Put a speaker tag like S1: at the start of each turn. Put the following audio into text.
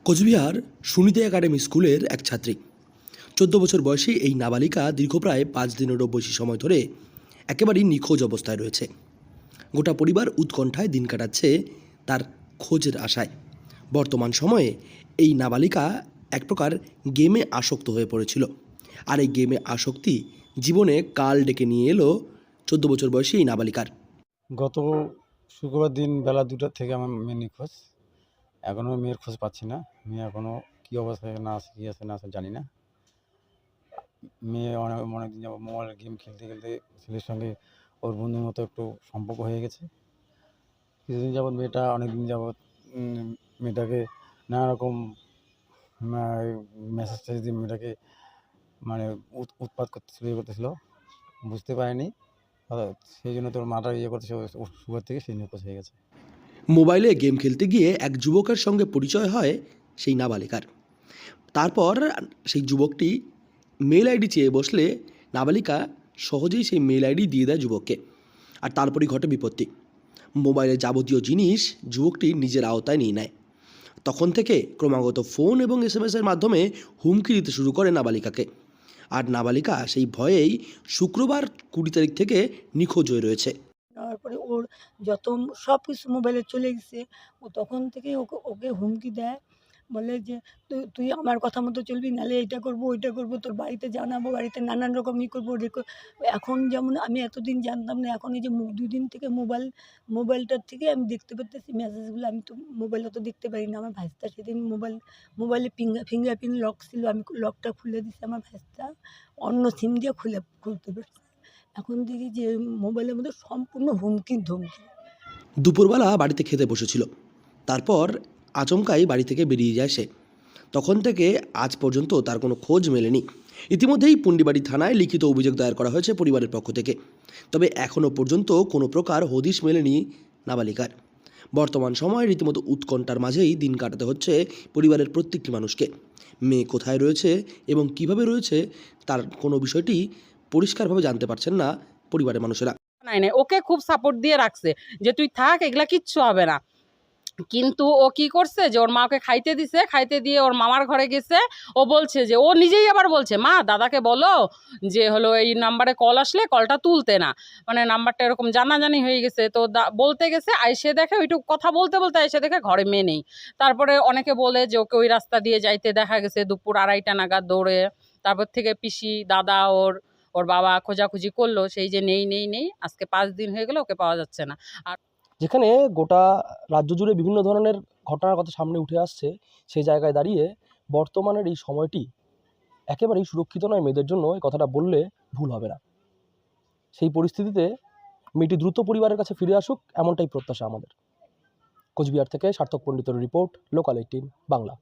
S1: Cooch Behar Suniti academy স্কুলের এক ছাত্রী ১৪ বছর বয়সী এই নাবালিকা দীর্ঘ প্রায় ৫ দিনেরও বেশি সময় ধরে একেবারেই নিখোঁজ অবস্থায় রয়েছে। গোটা পরিবার উৎকণ্ঠায় দিন কাটাচ্ছে তার খোঁজের আশায়। বর্তমান সময়ে এই নাবালিকা এক প্রকার গেমে আসক্ত হয়ে পড়েছিল, আর এই গেমে আসক্তি জীবনে কাল ডেকে নিয়ে এলো ১৪ বছর বয়সী এই নাবালিকার।
S2: গত শুক্রবার দিন বেলা 2টা থেকে আমার মেয়ে নিখোঁজ। এখনও মেয়ের খোঁজ পাচ্ছি না। মেয়ে এখনও কী অবস্থায় না আছে, কী আছে না আছে জানি না। মেয়ে অনেকদিন যাবত মোবাইলে গেম খেলতে খেলতে ছেলের সঙ্গে ওর বন্ধুর মতো একটু সম্পর্ক হয়ে গেছে। কিছুদিন যাবৎ মেয়েটা অনেকদিন যাবৎ মেয়েটাকে নানা রকম মেসেজ টেসেজ দিয়ে মেয়েটাকে মানে উৎপাত করতেছিল, করতেছিল, বুঝতে পারেনি। সেই জন্য তোর মাটা করতেছে, শুরু থেকে সেই নিখোঁজ হয়ে গেছে।
S1: মোবাইলে গেম খেলতে গিয়ে এক যুবকের সঙ্গে পরিচয় হয় সেই নাবালিকার। তারপর সেই যুবকটি মেল আইডি চেয়ে বসলে নাবালিকা সহজেই সেই মেল আইডি দিয়ে দেয় যুবককে, আর তারপরই ঘটে বিপত্তি। মোবাইলের যাবতীয় জিনিস যুবকটি নিজের আওতায় নিয়ে নেয়। তখন থেকে ক্রমাগত ফোন এবং SMS-এর মাধ্যমে হুমকি দিতে শুরু করে নাবালিকাকে, আর নাবালিকা সেই ভয়েই শুক্রবার ২০ তারিখ থেকে নিখোঁজ হয়ে রয়েছে।
S3: নেওয়ার পরে ওর যত সব কিছু মোবাইলে চলে গেছে। ও তখন থেকেই ওকে হুমকি দেয়, বলে যে তুই আমার কথা মতো চলবি, নাহলে এইটা করবো ওইটা করবো, তোর বাড়িতে জানাবো, বাড়িতে নানান রকম ই করবো রেকো। এখন যেমন আমি এতদিন জানতাম না, এখন এই যে ২ দিন থেকে মোবাইলটার থেকে আমি দেখতে পারতেছি মেসেজগুলো। আমি তো মোবাইলে তো দেখতে পারি না। আমার ভাইস্তা সেদিন মোবাইলে ফিঙ্গারপ্রিন্ট লক ছিল, আমি লকটা খুলে দিছি। আমার ভাইস্তা অন্য সিম দিয়ে খুলতে পারছে। এখন দেখি যে মোবাইলের মধ্যে সম্পূর্ণ হুমকি ধমকি।
S1: দুপুরবেলা বাড়িতে খেতে বসেছিল, তারপর আচমকাই বাড়ি থেকে বেরিয়ে যায় সে। তখন থেকে আজ পর্যন্ত তার কোনো খোঁজ মেলেনি। ইতিমধ্যেই পুন্ডিবাড়ি থানায় লিখিত অভিযোগ দায়ের করা হয়েছে পরিবারের পক্ষ থেকে, তবে এখনও পর্যন্ত কোনো প্রকার হদিশ মেলেনি নাবালিকার। বর্তমান সময়ে রীতিমতো উৎকণ্ঠার মাঝেই দিন কাটাতে হচ্ছে পরিবারের প্রত্যেকটি মানুষকে। মেয়ে কোথায় রয়েছে এবং কিভাবে রয়েছে তার কোনো বিষয়টি পরিষ্কারভাবে জানতে পারছেন না পরিবারের মানুষেরা।
S4: নাই নাই, ওকে খুব সাপোর্ট দিয়ে রাখছে যে তুই থাক, এগুলা কিচ্ছু হবে না। কিন্তু ও কি করছে যে ওর মা ওকে খাইতে দিছে, খাইতে দিয়ে ওর মামার ঘরে গেছে। ও বলছে যে ও নিজেই আবার বলছে, মা দাদাকে বলো যে হলো এই নাম্বারে কল আসলে কলটা তুলতে না, মানে নাম্বারটা এরকম জানাজানি হয়ে গেছে। তো বলতে গেছে, আইসে দেখে ওইটুকু কথা বলতে বলতে আইসে দেখে ঘরে মেয়ে নেই। তারপরে অনেকে বলে যে ওকে ওই রাস্তা দিয়ে যাইতে দেখা গেছে দুপুর ২:৩০ নাগাদ দৌড়ে। তারপর থেকে পিসি দাদা ওর বাবা খোঁজাখুঁজি করলো, সেই যে নেই নেই নেই, আজকে ৫ দিন হয়ে গেল, ওকে পাওয়া যাচ্ছে না। আর
S5: যেখানে গোটা রাজ্য জুড়ে বিভিন্ন ধরনের ঘটনার কথা সামনে উঠে আসছে, সেই জায়গায় দাঁড়িয়ে বর্তমানের এই সময়টি একেবারেই সুরক্ষিত নয় মেয়েদের জন্য, এই কথাটা বললে ভুল হবে না। সেই পরিস্থিতিতে মেয়েটি দ্রুত পরিবারের কাছে ফিরে আসুক, এমনটাই প্রত্যাশা আমাদের। কোচবিহার থেকে সার্থক পণ্ডিতের রিপোর্ট, লোকাল ১৮ বাংলা।